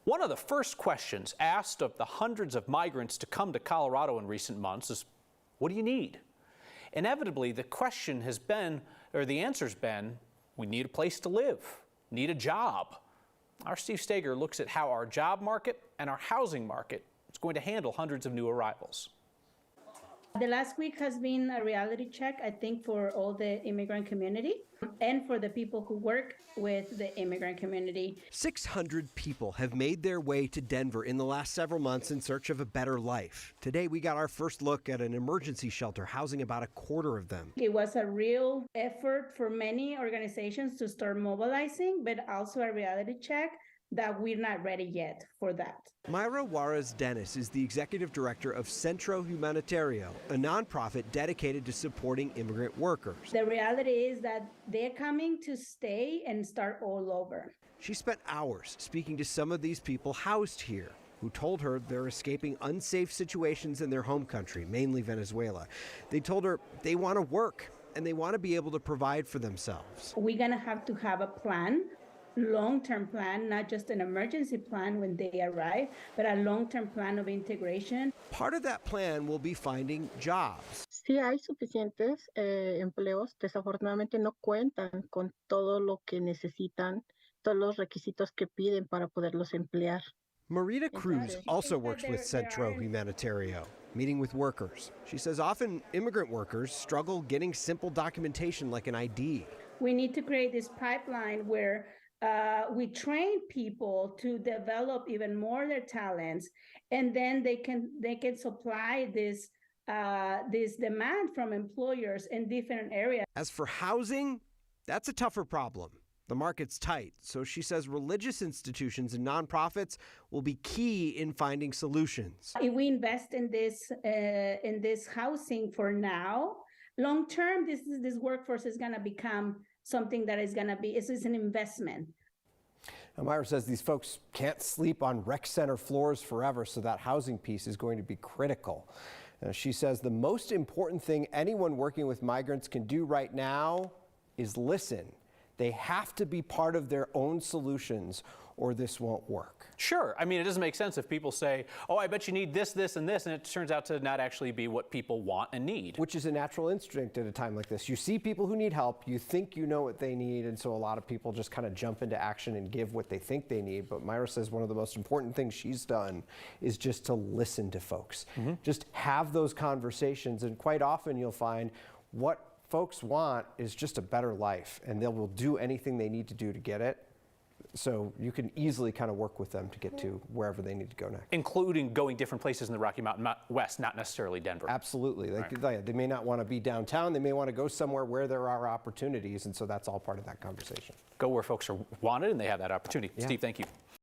One of the first questions asked of the hundreds of migrants to come to Colorado in recent months is, what do you need? Inevitably, the question has been, or the answer's been, we need a place to live, need a job. Our Steve Steger looks at how our job market and our housing market is going to handle hundreds of new arrivals. The last week has been a reality check, I think, for all the immigrant community and for the people who work with the immigrant community. 600 people have made their way to Denver in the last several months in search of a better life. Today, we got our first look at an emergency shelter housing about a quarter of them. It was a real effort for many organizations to start mobilizing, but also a reality check that we're not ready yet for that. Mayra Juarez-Dennis is the executive director of Centro Humanitario, a nonprofit dedicated to supporting immigrant workers. The reality is that they're coming to stay and start all over. She spent hours speaking to some of these people housed here, who told her they're escaping unsafe situations in their home country, mainly Venezuela. They told her they want to work and they want to be able to provide for themselves. We're going to have a plan, long-term plan, not just an emergency plan when they arrive, but a long-term plan of integration. Part of that plan will be finding jobs. Sí hay suficientes empleos, desafortunadamente no cuentan con todo lo que necesitan, todos los requisitos que piden para poderlos emplear. Marita Cruz also works with Centro Humanitario, meeting with workers. She says often immigrant workers struggle getting simple documentation like an ID. We need to create this pipeline where we train people to develop even more their talents, and then they can supply this demand from employers in different areas. As for housing, that's a tougher problem. The market's tight, so she says religious institutions and nonprofits will be key in finding solutions. If we invest in this housing for now, long term, this workforce is going to become something that is going to be, it's an investment. Now, Mayra says these folks can't sleep on rec center floors forever, so that housing piece is going to be critical. She says the most important thing anyone working with migrants can do right now is listen. They have to be part of their own solutions or this won't work. Sure. I mean, it doesn't make sense if people say, oh, I bet you need this, this, and this, and it turns out to not actually be what people want and need. Which is a natural instinct at a time like this. You see people who need help, you think you know what they need, and so a lot of people just kind of jump into action and give what they think they need. But Mayra says one of the most important things she's done is just to listen to folks. Just have those conversations, and quite often you'll find what folks want is just a better life, and they will do anything they need to do to get it. So you can easily kind of work with them to get to wherever they need to go next. Including going different places in the Rocky Mountain West, not necessarily Denver. Absolutely. They may not want to be downtown. They may want to go somewhere where there are opportunities, and so that's all part of that conversation. Go where folks are wanted and they have that opportunity. Yeah. Steve, thank you.